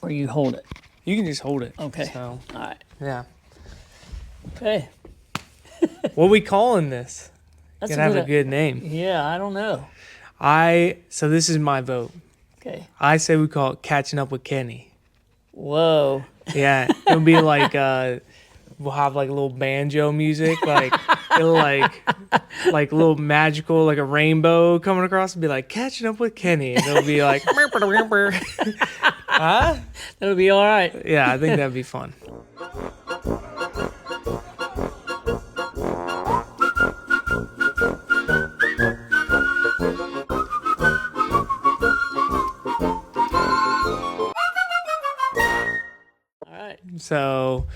Or you hold it? You can just hold it. Okay. So, All right. yeah. Okay. What are we calling this? That's Gotta have a good name. Yeah, I don't know. So this is my vote. Okay. I say we call it Catching Up with Kenny. Whoa. Yeah, it'll be like we'll have like a little banjo music, like it'll like a little magical, like a rainbow coming across, and be like Catching Up with Kenny, and it'll be like, huh? That'll be all right. Yeah, I think that'd be fun. All right. So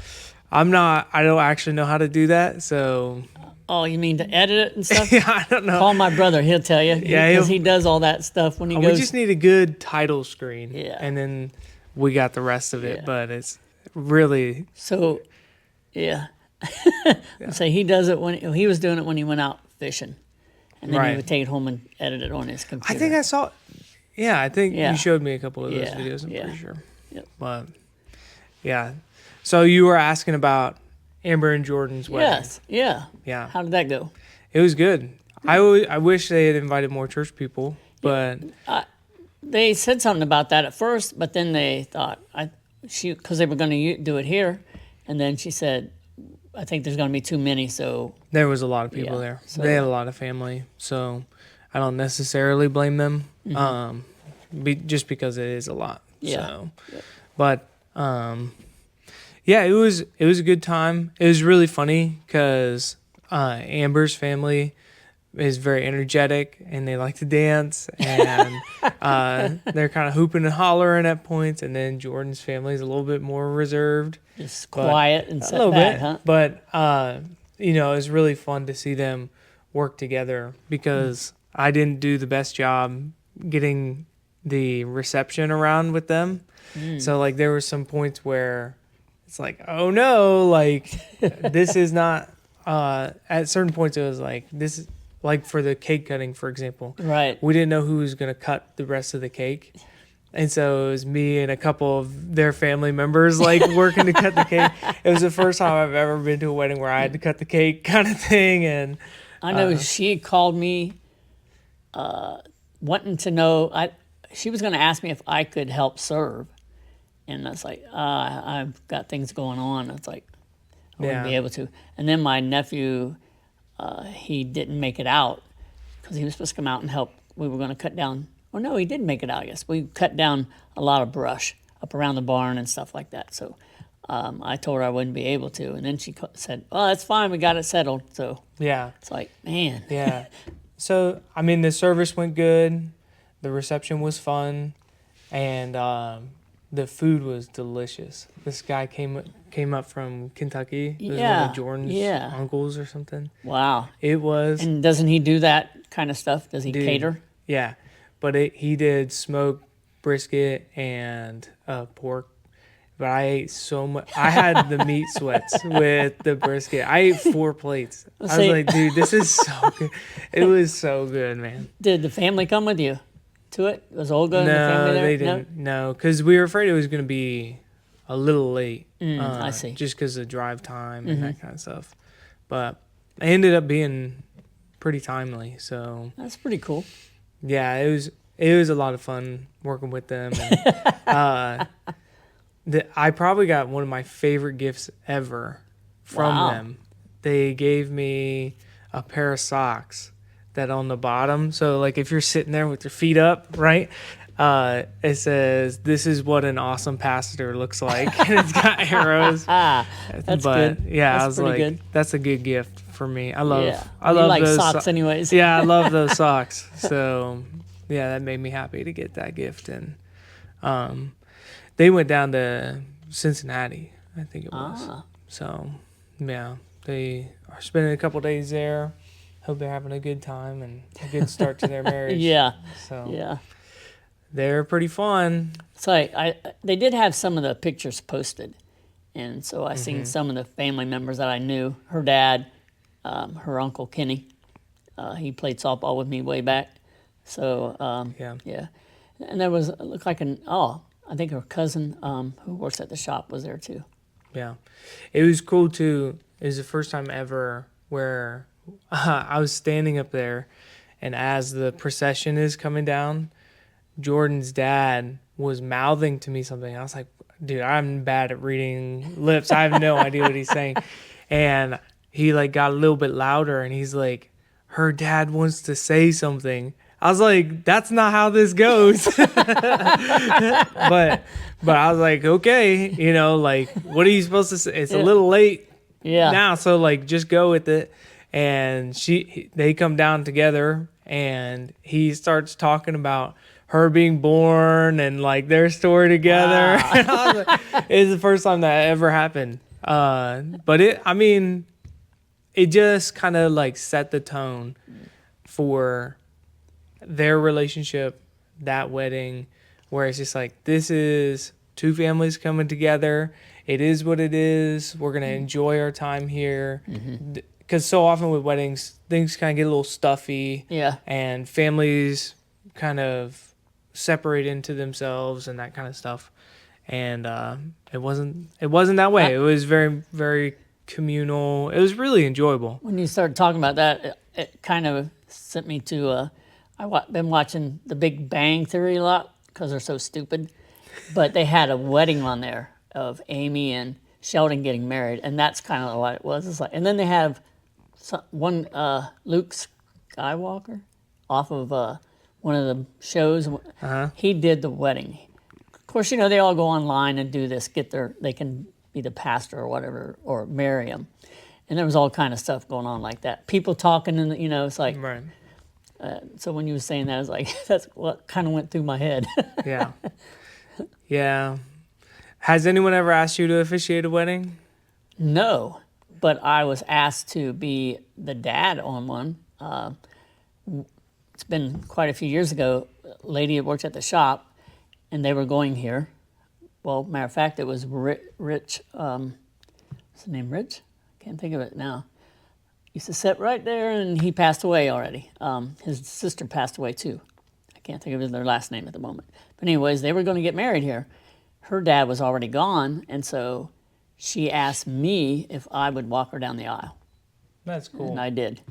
I don't actually know how to do that. So Oh, you mean to edit it and stuff? yeah, I don't know. Call my brother. He'll tell you. Yeah, Because he does all that stuff when he We goes. just need a good title screen. Yeah. And then we got the rest of it. Yeah. But it's really, So, yeah. So he does it when he was doing it when he went out fishing. And then he Right. would take it home and edit it on his computer. I think I saw, yeah, I think Yeah. you showed me a couple of those Yeah, videos, I'm yeah. pretty sure. Yep. But yeah. So you were asking about Amber and Jordan's wedding. Yes. Yeah. Yeah. How did that go? It was good. I wish they had invited more church people, but They said something about that at first, but then they thought because they were going to do it here, and then she said, "I think there's going to be too many." So there was a lot of people Yeah, there. so- They had a lot of family, so I don't necessarily blame them. Just because it is a lot. Yeah. So, but yeah, it was a good time. It was really funny because Amber's family is very energetic and they like to dance and they're kind of hooping and hollering at points, and then Jordan's family is a little bit more reserved. just quiet and A sit little back, bit, huh? but it's really fun to see them work together because I didn't do the best job getting the reception around with them. So like there were some points where it's like, oh no, like this is not. At certain points, it was like this is like for the cake cutting, for example. Right. We didn't know who was gonna cut the rest of the cake. And so it was me and a couple of their family members like working to cut the cake. It was the first time I've ever been to a wedding where I had to cut the cake kind of thing. And I know she called me wanting to know. She was going to ask me if I could help serve. And I was like, I've got things going on. It's like, I wouldn't be Yeah. able to. And then my nephew, he didn't make it out because he was supposed to come out and help. We were going to cut down. Well, no, he didn't make it out, I guess. We cut down a lot of brush up around the barn and stuff like that. So I told her I wouldn't be able to. And then she said, well, that's fine. We got it settled. So yeah, it's like, man. yeah. So, I mean, the service went good. The reception was fun. And the food was delicious. This guy came up from Kentucky. It was one Yeah, of Jordan's yeah. uncles or something. Wow. It was, And doesn't he do that kind of stuff? Does he Dude. cater? yeah. But he did smoked brisket and pork. But I ate so much. I had the meat sweats with the brisket. I ate 4 plates. I was See- like, dude, this is so good. It was so good, man. Did the family come with you to it? Was Olga and the No, family there? they didn't. No, because we were afraid it was going to be a little late. I see. Just because of drive time and that kind of stuff. But it ended up being pretty timely. So That's pretty cool. yeah, it was a lot of fun working with them. And, I probably got one of my favorite gifts ever from Wow. them. They gave me a pair of socks that on the bottom. So like if you're sitting there with your feet up, right? It says, "This is what an awesome pastor looks like," and it's got arrows. That's But good. yeah, That's I was pretty like, good. "That's a good gift for me." I love You like those socks anyways. Yeah, I love those socks. So yeah, that made me happy to get that gift. And they went down to Cincinnati, I think it was. So yeah, they are spending a couple days there. Hope they're having a good time and a good start to their marriage. Yeah. So Yeah. they're pretty fun. So they did have some of the pictures posted. And so I seen some of the family members that I knew. Her dad, her uncle Kenny, he played softball with me way back. So Yeah. yeah. And there was, it looked like I think her cousin who works at the shop was there too. Yeah. It was cool too. It was the first time ever where I was standing up there, and as the procession is coming down, Jordan's dad was mouthing to me something. I was like, dude, I'm bad at reading lips. I have no idea what he's saying. And he like got a little bit louder, and he's like, her dad wants to say something. I was like, that's not how this goes. but I was like, okay, like, what are you supposed to say? It's a little late now, so like just go with it. And they come down together, and he starts talking about her being born and like their story together. Wow. And I was like, it's the first time that ever happened. But it just kind of like set the tone for their relationship, that wedding, where it's just like, this is two families coming together. It is what it is. We're going to enjoy our time here. Because so often with weddings, things kind of get a little stuffy. Yeah. And families kind of separate into themselves and that kind of stuff. And it wasn't that way. It was very, very communal. It was really enjoyable. When you started talking about that, it kind of sent me to I've been watching The Big Bang Theory a lot because they're so stupid. But they had a wedding on there of Amy and Sheldon getting married, and that's kind of what it was. It's like, and then they have one Luke Skywalker off of one of the shows. He did the wedding. Of course, they all go online and do this, they can be the pastor or whatever, or marry him. And there was all kind of stuff going on like that. People talking, and it's like. Right. So when you were saying that, I was like, that's what kind of went through my head. Yeah. Yeah. Has anyone ever asked you to officiate a wedding? No, but I was asked to be the dad on one. It's been quite a few years ago. A lady that worked at the shop, and they were going here. Well, matter of fact, it was Rich. What's his name? Rich? Can't think of it now. Used to sit right there, and he passed away already. His sister passed away too. I can't think of their last name at the moment. But anyways, they were going to get married here. Her dad was already gone, and so she asked me if I would walk her down the aisle. That's cool. And I did.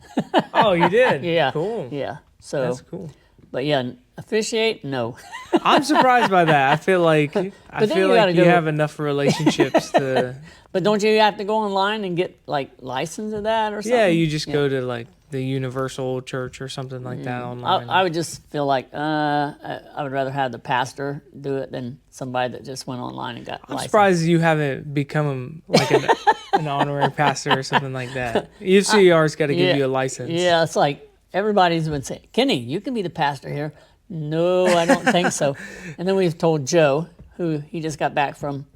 Oh, you did? Yeah. Cool. Yeah. So That's cool. But yeah, officiate, no. I'm surprised by that. I feel like you have enough relationships to. But don't you have to go online and get like license of that or something? Yeah, you just go to like the Universal Church or something like that online. I would just feel like I would rather have the pastor do it than somebody that just went online and got I'm license. surprised you haven't become like an honorary pastor or something like that. UCR's got to give you a license. Yeah, it's like everybody's been saying, Kenny, you can be the pastor here. No, I don't think so. And then we've told Joe, who he just got back from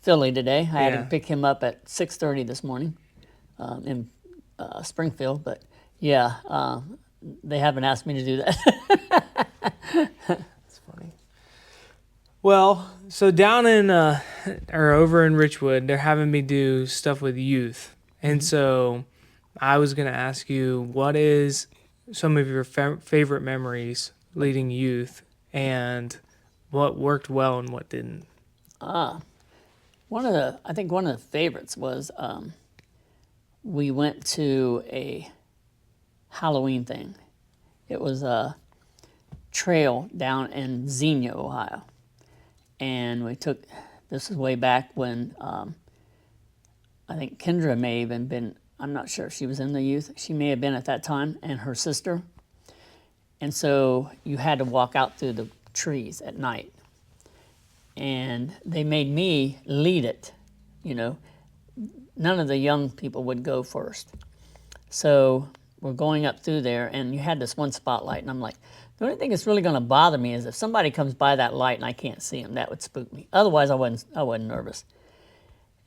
Philly today. I had to pick him up at 6:30 this morning in Springfield. But yeah, they haven't asked me to do that. That's funny. Well, so down in or over in Richwood, they're having me do stuff with youth. And so I was going to ask you, what is some of your favorite memories leading youth, and what worked well and what didn't? I think one of the favorites was we went to a Halloween thing. It was a trail down in Xenia, Ohio. And this is way back when I think Kendra may have even been, I'm not sure if she was in the youth. She may have been at that time, and her sister. And so you had to walk out through the trees at night. And they made me lead it, None of the young people would go first. So we're going up through there, and you had this one spotlight, and I'm like, the only thing that's really going to bother me is if somebody comes by that light and I can't see them, that would spook me. Otherwise, I wasn't nervous.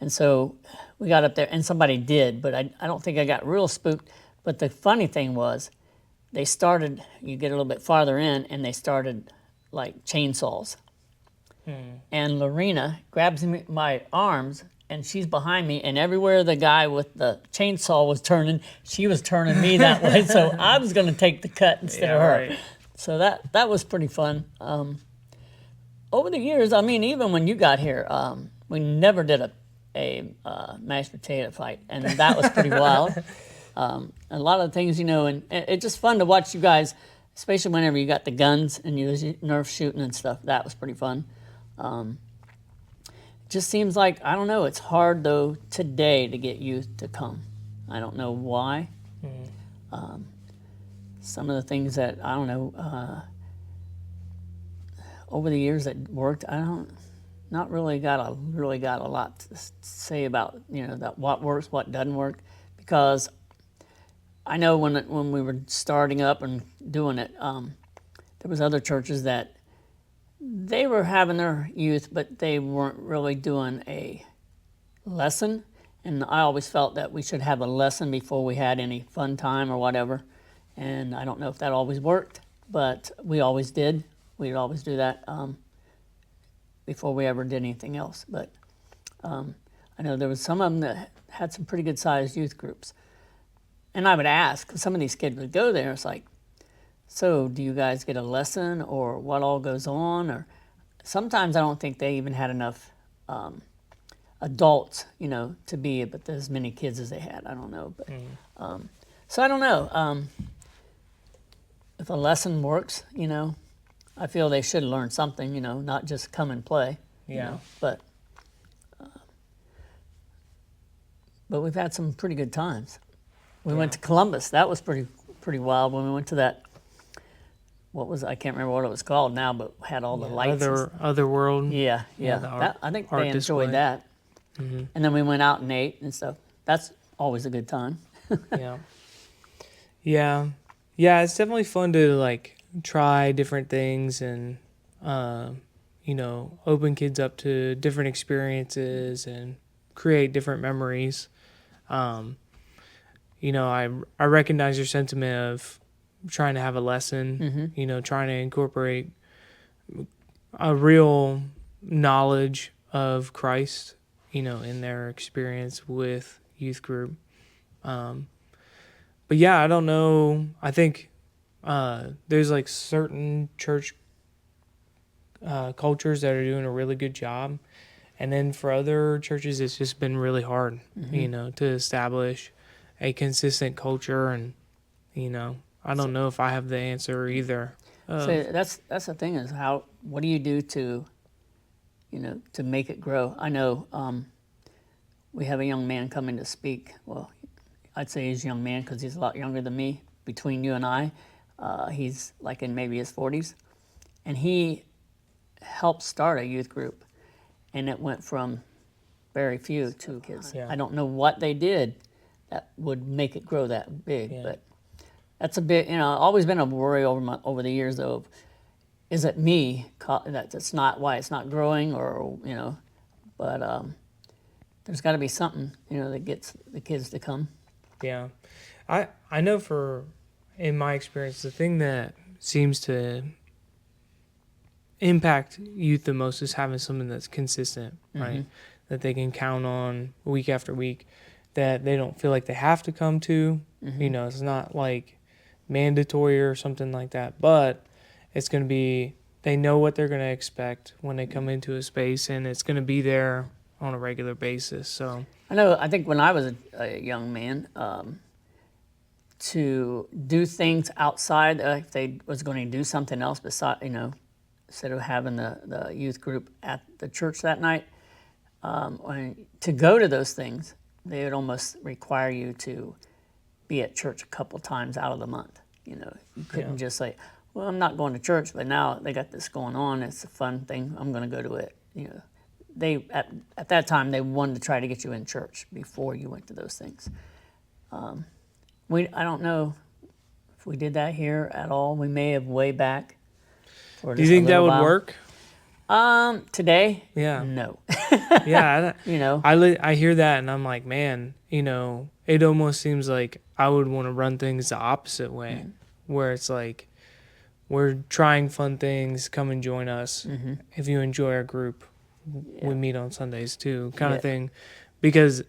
And so we got up there, and somebody did, but I don't think I got real spooked. But the funny thing was, you get a little bit farther in, and they started like chainsaws. And Lorena grabs my arms, and she's behind me, and everywhere the guy with the chainsaw was turning, she was turning me that way. So I was going to take the cut instead of her. Right. So that was pretty fun. over the years, I mean, even when you got here, we never did a mashed potato fight, and that was pretty wild. A lot of things, and it's just fun to watch you guys, especially whenever you got the guns and you was Nerf shooting and stuff. That was pretty fun. It just seems like, I don't know, it's hard though today to get youth to come. I don't know why. Some of the things that, I don't know, over the years that worked, not really got a lot to say about, that what works, what doesn't work, because I know when we were starting up and doing it, there was other churches that they were having their youth, but they weren't really doing a lesson. And I always felt that we should have a lesson before we had any fun time or whatever. And I don't know if that always worked, but we always did. We'd always do that before we ever did anything else. But I know there was some of them that had some pretty good sized youth groups. And I would ask, 'cause some of these kids would go there, it's like, so do you guys get a lesson or what all goes on? Or sometimes I don't think they even had enough adults, to be but as many kids as they had. I don't know. But so I don't know. If a lesson works, I feel they should learn something, not just come and play. Yeah. But we've had some pretty good times. We went to Columbus. That was pretty wild when we went to that. I can't remember what it was called now, but had all the lights. Other world. Yeah. I think they enjoyed that. Mm-hmm. And then we went out and ate and stuff. That's always a good time. Yeah. It's definitely fun to try different things and open kids up to different experiences and create different memories. I recognize your sentiment of trying to have a lesson, trying to incorporate a real knowledge of Christ, in their experience with youth group. But yeah, I don't know. I think there's certain church cultures that are doing a really good job. And then for other churches, it's just been really hard, to establish a consistent culture. And, I don't know if I have the answer either. So that's the thing is what do you do to make it grow? I know we have a young man coming to speak. Well, I'd say he's a young man because he's a lot younger than me. Between you and I, he's in maybe his 40s. And he helped start a youth group. And it went from very few to kids. Yeah. I don't know what they did that would make it grow that big, but that's a bit, always been a worry over the years though. Is it me that's not why it's not growing or, but there's got to be something, that gets the kids to come. Yeah. I know in my experience, the thing that seems to impact youth the most is having something that's consistent, right? That they can count on week after week, that they don't feel like they have to come to. It's not mandatory or something like that, but it's going to be, they know what they're going to expect when they come into a space, and it's going to be there on a regular basis. So I think when I was a young man, to do things outside, if they was going to do something else besides, instead of having the youth group at the church that night, to go to those things, they would almost require you to be at church a couple times out of the month. You couldn't just say, well, I'm not going to church, but now they got this going on. It's a fun thing. I'm going to go to it. They at that time, they wanted to try to get you in church before you went to those things. I don't know if we did that here at all. We may have way back. Do you think that would work? Today? Yeah. No. Yeah. I hear that and I'm like, man, it almost seems like I would want to run things the opposite way, where it's like, we're trying fun things, come and join us. If you enjoy our group, we meet on Sundays too, kind of thing. Because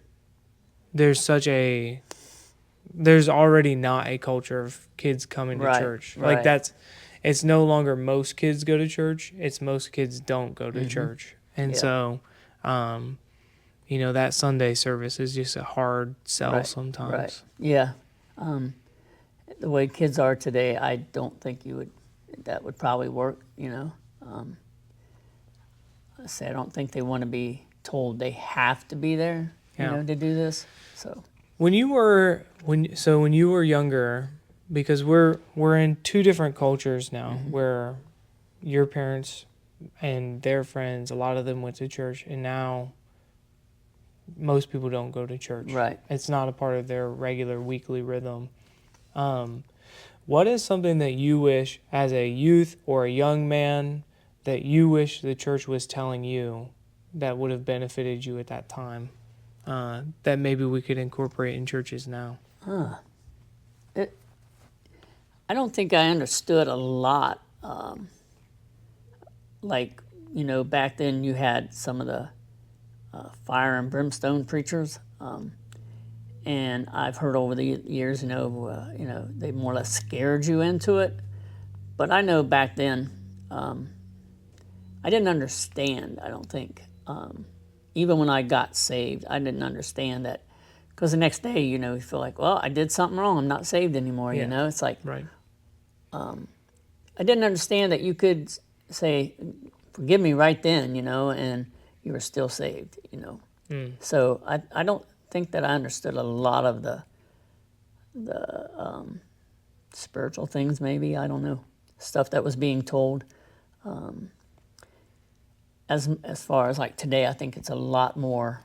there's already not a culture of kids coming to church. it's no longer most kids go to church. It's most kids don't go to church. And Yeah. so, that Sunday service is just a hard sell Right. sometimes. Right. Yeah. The way kids are today, I don't think that would probably work, I don't think they want to be told they have to be there, Yeah. to do this. So, When you were younger, because we're in two different cultures now, where your parents and their friends, a lot of them went to church, and now most people don't go to church. right. It's not a part of their regular weekly rhythm. What is something that you wish, as a youth or a young man, that you wish the church was telling you that would have benefited you at that time, that maybe we could incorporate in churches now? I don't think I understood a lot. Back then you had some of the fire and brimstone preachers, and I've heard over the years, they more or less scared you into it. But I know back then, I didn't understand. I don't think, even when I got saved, I didn't understand that. Because the next day, you feel like, well, I did something wrong. I'm not saved anymore. Yeah. It's like, Right. I didn't understand that you could say, forgive me right then, and you were still saved, So I don't think that I understood a lot of the spiritual things, maybe, I don't know, stuff that was being told. As far as like today, I think it's a lot more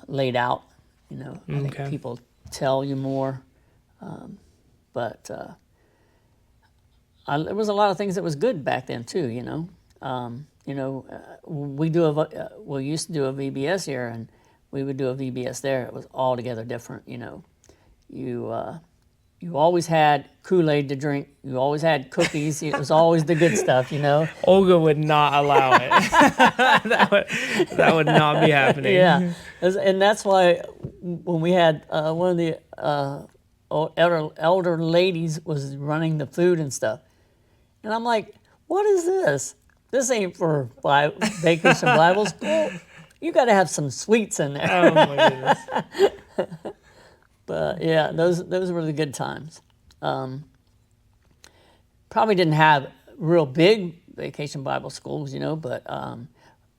laid out, I think Okay. people tell you more, but there was a lot of things that was good back then too, we used to do a VBS here, and we would do a VBS there. It was altogether different, You always had Kool-Aid to drink. You always had cookies. It was always the good stuff, Olga would not allow it. that would not be happening. Yeah, and that's why when we had one of the elder ladies was running the food and stuff, and I'm like, what is this? This ain't for Vacation Bible School. You got to have some sweets in there. Oh my goodness. But yeah, those were the good times. Probably didn't have real big Vacation Bible schools, but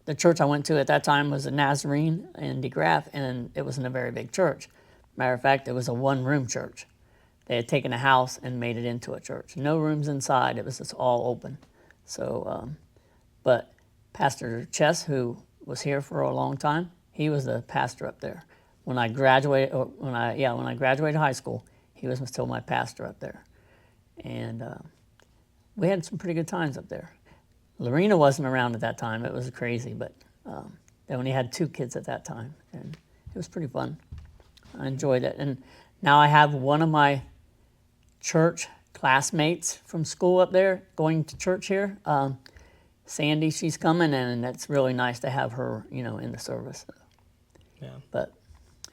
the church I went to at that time was a Nazarene in DeGraff, and it wasn't a very big church. Matter of fact, it was a one-room church. They had taken a house and made it into a church. No rooms inside. It was just all open. So, but Pastor Chess, who was here for a long time, he was the pastor up there. When I graduated high school, he was still my pastor up there, and we had some pretty good times up there. Lorena wasn't around at that time; it was crazy, but they only had 2 kids at that time, and it was pretty fun. I enjoyed it, and now I have one of my church classmates from school up there going to church here. Sandy, she's coming, and it's really nice to have her, in the service. Yeah. But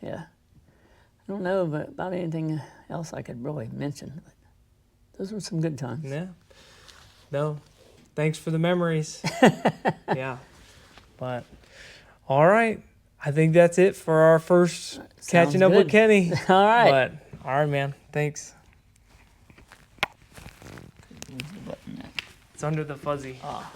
yeah, I don't know about anything else I could really mention. But those were some good times. Yeah. No. Thanks for the memories. Yeah. But all right. I think that's it for our first catching up with Kenny. All right. But all right, man. Thanks. It's under the fuzzy. Ah.